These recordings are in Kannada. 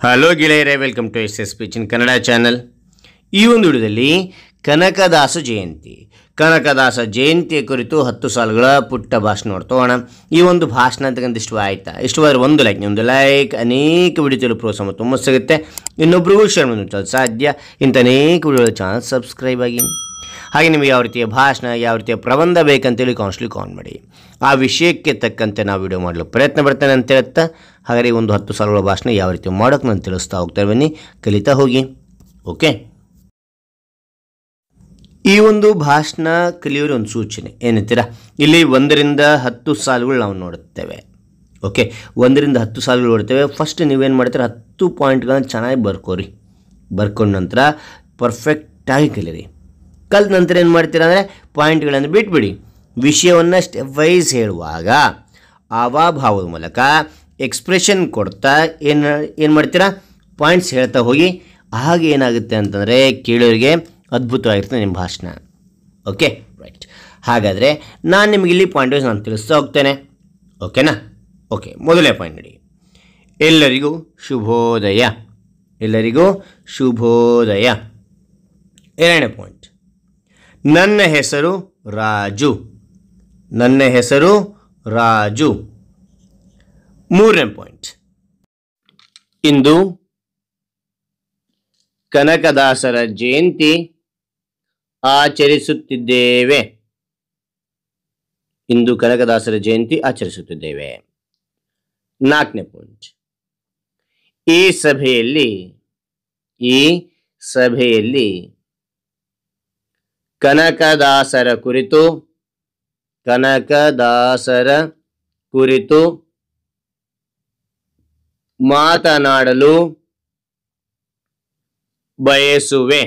ಹಲೋ ಗೆಳೆಯರೇ, welcome to S speech in Kannada channel. ಈ ಒಂದು ವಿಡಿಯೋದಲ್ಲಿ ಕನಕದಾಸ ಜಯಂತಿಯ ಕುರಿತು 10 ಸಾಲುಗಳ ಪುಟ್ಟ ಭಾಷಣ ನೋಡ್ತೋಣ. ಈ ಒಂದು ಭಾಷಣ ಅಂತಕ್ಕಂಥ ಇಷ್ಟವಾದರೆ ಒಂದು ಲೈಕ್ ಅನೇಕ ವಿಡಿಯೋದಲ್ಲಿ ಪ್ರೋತ್ಸಾಹ ತುಂಬ ಸಿಗುತ್ತೆ. ಇನ್ನೊಬ್ರಿಗೂ ಶೇರ್ ಮಾಡೋದು ಸಾಧ್ಯ. ಇಂಥ ಅನೇಕ ವಿಡಿಯೋಗಳ ಚಾನಲ್ ಸಬ್ಸ್ಕ್ರೈಬ್ ಆಗಿ. ಹಾಗೆ ನಿಮಗೆ ಯಾವ ರೀತಿಯ ಭಾಷಣ, ಯಾವ ರೀತಿಯ ಪ್ರಬಂಧ ಬೇಕಂತೇಳಿ ಕಾಮೆಂಟ್ ಮಾಡಿ. ಆ ವಿಷಯಕ್ಕೆ ತಕ್ಕಂತೆ ನಾವು ವಿಡಿಯೋ ಮಾಡಲು ಪ್ರಯತ್ನ ಪಡ್ತೇನೆ ಅಂತ ಹೇಳ್ತಾ, ಹಾಗಾದರೆ ಒಂದು 10 ಸಾಲುಗಳ ಭಾಷಣ ಯಾವ ರೀತಿ ಮಾಡೋಕೆ ನಾನು ತಿಳಿಸ್ತಾ ಹೋಗ್ತಾ ಬನ್ನಿ, ಕಲಿತಾ ಹೋಗಿ. ಓಕೆ, ಈ ಒಂದು ಭಾಷಣ ಕಲಿಯೋರು ಒಂದು ಸೂಚನೆ ಏನಂತೀರಾ, ಇಲ್ಲಿ 1ರಿಂದ 10 ಸಾಲುಗಳು ನಾವು ನೋಡುತ್ತೇವೆ. ಓಕೆ, 1ರಿಂದ 10 ಸಾಲುಗಳು ನೋಡ್ತೇವೆ. ಫಸ್ಟ್ ನೀವೇನು ಮಾಡ್ತೀರಾ, 10 ಪಾಯಿಂಟ್ಗಳನ್ನ ಚೆನ್ನಾಗಿ ಬರ್ಕೊಂಡ ನಂತರ ಪರ್ಫೆಕ್ಟಾಗಿ ಕಲೀರಿ. ಕಲಿತ ನಂತರ ಏನು ಮಾಡ್ತೀರಾ ಅಂದರೆ ಪಾಯಿಂಟ್ಗಳನ್ನು ಬಿಟ್ಬಿಡಿ. ವಿಷಯವನ್ನು ಸ್ಟೆಪ್ ವೈಸ್ ಹೇಳುವಾಗ ಹಾವಭಾವದ ಮೂಲಕ ಎಕ್ಸ್ಪ್ರೆಷನ್ ಕೊಡ್ತಾ ಏನು ಮಾಡ್ತೀರಾ, ಪಾಯಿಂಟ್ಸ್ ಹೇಳ್ತಾ ಹೋಗಿ. ಹಾಗೆ ಏನಾಗುತ್ತೆ ಅಂತಂದರೆ ಕೇಳೋರಿಗೆ ಅದ್ಭುತವಾಗಿರ್ತದೆ ನಿಮ್ಮ ಭಾಷಣ. Okay right. ಹಾಗಾದರೆ ನಾನು ನಿಮಗೆ ಇಲ್ಲಿ ಪಾಯಿಂಟ್ ವೈಸ್ ನಾನು ತಿಳಿಸ್ತಾ ಹೋಗ್ತೇನೆ. ಓಕೆನಾ? ಓಕೆ, ಮೊದಲನೇ ಪಾಯಿಂಟ್ ನೋಡಿ, ಎಲ್ಲರಿಗೂ ಶುಭೋದಯ. ಎರಡನೇ ಪಾಯಿಂಟ್, ನನ್ನ ಹೆಸರು ರಾಜು. ಮೂರನೇ ಪಾಯಿಂಟ್, ಇಂದು ಕನಕದಾಸರ ಜಯಂತಿ ಆಚರಿಸುತ್ತಿದ್ದೇವೆ. ನಾಲ್ಕನೇ ಪಾಯಿಂಟ್, ಈ ಸಭೆಯಲ್ಲಿ ಕನಕದಾಸರ ಕುರಿತು ಮಾತನಾಡಲು ಬಯಸುವೆ.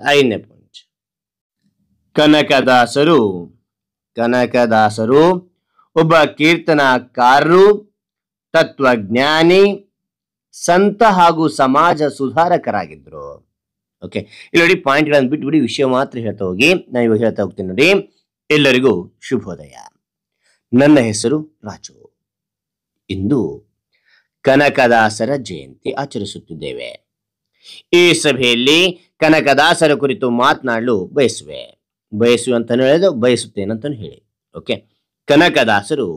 ಐದನೇ ಪಾಯಿಂಟ್, ಕನಕದಾಸರು ಒಬ್ಬ ಕೀರ್ತನಕಾರರು, ತತ್ವಜ್ಞಾನಿ, ಸಂತ ಹಾಗೂ ಸಮಾಜ ಸುಧಾರಕರಾಗಿದ್ದರು. ಓಕೆ, ಇಲ್ಲಿ ನೋಡಿ, ಪಾಯಿಂಟ್ಗಳನ್ನು ಬಿಟ್ಬಿಡಿ, ವಿಷಯ ಮಾತ್ರ ಹೇಳ್ತಾ ಹೋಗಿ. ನಾನು ಇವಾಗ ಹೇಳ್ತಾ ಹೋಗ್ತೀನಿ ನೋಡಿ. ಎಲ್ಲರಿಗೂ ಶುಭೋದಯ. ನನ್ನ ಹೆಸರು ರಾಜು. ಇಂದು ಕನಕದಾಸರ ಜಯಂತಿ ಆಚರಿಸುತ್ತಿದ್ದೇವೆ. ಈ ಸಭೆಯಲ್ಲಿ ಕನಕದಾಸರ ಕುರಿತು ಮಾತನಾಡಲು ಬಯಸುವೆ ಅಂತ ಹೇಳಿದ್ರೆ ಬಯಸುತ್ತೇನೆ ಅಂತ ಹೇಳಿ. ಓಕೆ, ಕನಕದಾಸರು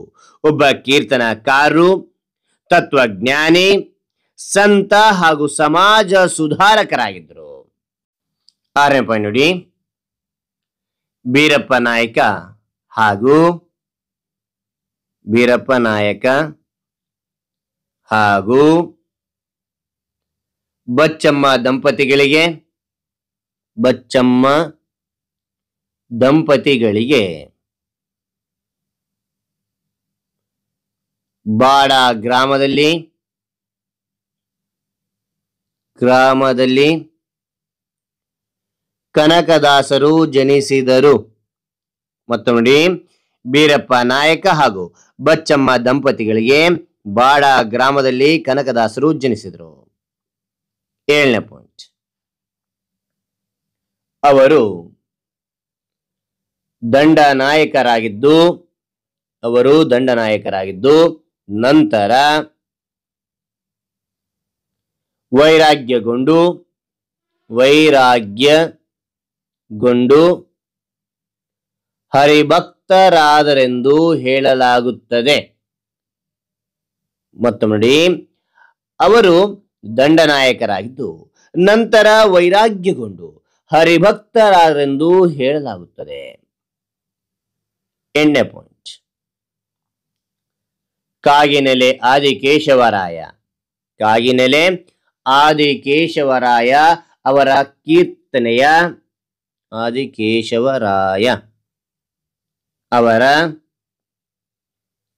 ಒಬ್ಬ ಕೀರ್ತನಕಾರರು, ತತ್ವಜ್ಞಾನಿ, ಸಂತ ಹಾಗೂ ಸಮಾಜ ಸುಧಾರಕರಾಗಿದ್ದರು. ಆರನೇ ಪಾಯಿಂಟ್ ನೋಡಿ, ಬೀರಪ್ಪ ನಾಯಕ ಹಾಗೂ ಬಚ್ಚಮ್ಮ ದಂಪತಿಗಳಿಗೆ ಬಾಡ ಗ್ರಾಮದಲ್ಲಿ ಕನಕದಾಸರು ಜನಿಸಿದರು. ಮತ್ತೊಂದು, ಬೀರಪ್ಪ ನಾಯಕ ಹಾಗೂ ಬಚ್ಚಮ್ಮ ದಂಪತಿಗಳಿಗೆ ಬಾಡ ಗ್ರಾಮದಲ್ಲಿ ಕನಕದಾಸರು ಜನಿಸಿದರು. ಏಳನೇ ಪಾಯಿಂಟ್, ಅವರು ದಂಡನಾಯಕರಾಗಿದ್ದು ನಂತರ ವೈರಾಗ್ಯಗೊಂಡು ಹರಿಭಕ್ತರಾದರೆಂದು ಹೇಳಲಾಗುತ್ತದೆ. ಮತ್ತೊಮ್ಮೆ, ಅವರು ದಂಡನಾಯಕರಾಗಿದ್ದು ನಂತರ ವೈರಾಗ್ಯಗೊಂಡು ಹರಿಭಕ್ತರಾದರೆಂದು ಹೇಳಲಾಗುತ್ತದೆ. 8ನೇ ಪಾಯಿಂಟ್, ಕಾಗಿನೆಲೆ ಆದಿಕೇಶವರಾಯ ಅವರ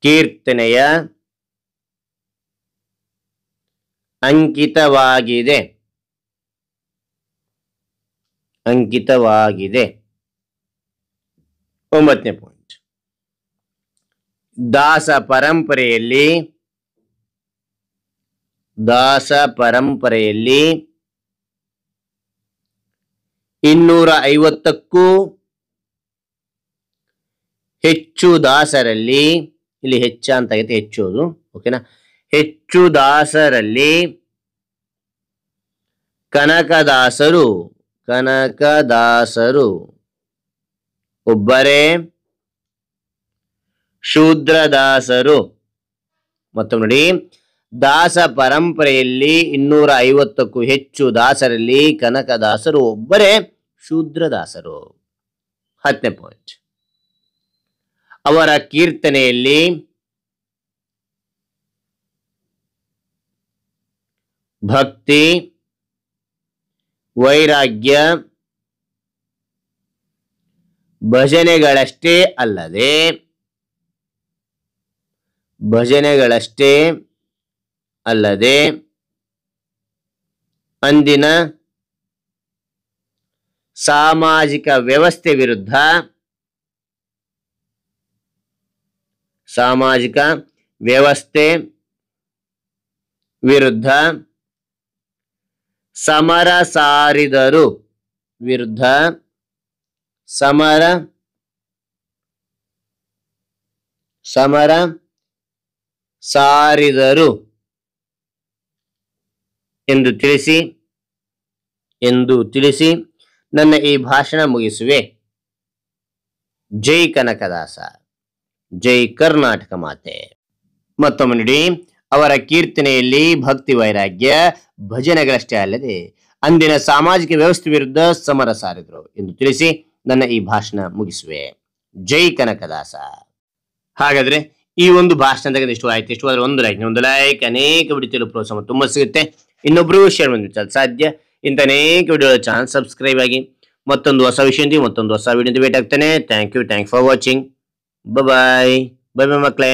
ಕೀರ್ತನೆಯ ಅಂಕಿತವಾಗಿದೆ. 9ನೇ ಪಾಯಿಂಟ್, ದಾಸ ಪರಂಪರೆಯಲ್ಲಿ 250ಕ್ಕೂ ಹೆಚ್ಚು ದಾಸರಲ್ಲಿ ಇಲ್ಲಿ ಹೆಚ್ಚ ಅಂತ ಆಗೈತೆ, ಹೆಚ್ಚೋದು. ಓಕೆನಾ. ಹೆಚ್ಚು ದಾಸರಲ್ಲಿ ಕನಕದಾಸರು ಒಬ್ಬರೇ, ಶೂದ್ರದಾಸರು. ಮತ್ತೊಮ್ಮೆ ನೋಡಿ, ದಾಸ ಪರಂಪರೆಯಲ್ಲಿ 250ಕ್ಕೂ ಹೆಚ್ಚು ದಾಸರಲ್ಲಿ ಕನಕದಾಸರು ಒಬ್ಬರೇ ಶೂದ್ರದಾಸರು. 10ನೇ ಪಾಯಿಂಟ್. ಅವರ ಕೀರ್ತನೆಯಲ್ಲಿ ಭಕ್ತಿ, ವೈರಾಗ್ಯ, ಭಜನೆಗಳಷ್ಟೇ ಅಲ್ಲದೆ ಅಂದಿನ ಸಾಮಾಜಿಕ ವ್ಯವಸ್ಥೆ ವಿರುದ್ಧ ಸಮರ ಸಾರಿದರು ಎಂದು ತಿಳಿಸಿ ನನ್ನ ಈ ಭಾಷಣ ಮುಗಿಸುವೆ. ಜೈ ಕನಕದಾಸ, ಜೈ ಕರ್ನಾಟಕ ಮಾತೆ. ಮತ್ತೊಮ್ಮೆ ನೋಡಿ, ಅವರ ಕೀರ್ತನೆಯಲ್ಲಿ ಭಕ್ತಿ, ವೈರಾಗ್ಯ, ಭಜನೆಗಳಷ್ಟೇ ಅಲ್ಲದೆ ಅಂದಿನ ಸಾಮಾಜಿಕ ವ್ಯವಸ್ಥೆ ವಿರುದ್ಧ ಸಮರ ಸಾರಿದರು ಎಂದು ತಿಳಿಸಿ ನನ್ನ ಈ ಭಾಷಣ ಮುಗಿಸುವೆ. ಜೈ ಕನಕದಾಸ. ಹಾಗಾದ್ರೆ ಈ ಒಂದು ಭಾಷಣದಾಗ ಇಷ್ಟವಾದ್ರೆ ಒಂದು ಲೈಕ್, ಅನೇಕ ವಿಡಿಯೋಗಳು ಪ್ರೋತ್ಸಾಹ ತುಂಬಾ ಸಿಗುತ್ತೆ. ಇನ್ನೊಬ್ರು ಶೇರ್ ಮಾಡಿ ಸಾಧ್ಯ. ಇಂಥ ಅನೇಕ ವಿಡಿಯೋ ಚಾನಲ್ ಸಬ್ಸ್ಕ್ರೈಬ್ ಆಗಿ. ಮತ್ತೊಂದು ಹೊಸ ವಿಷಯ ಮತ್ತೊಂದು ಹೊಸ ವಿಡಿಯೋ ಭೇಟಿ ಆಗ್ತಾನೆ. Thank you for watching. Bye ಮಕ್ಕಳೇ.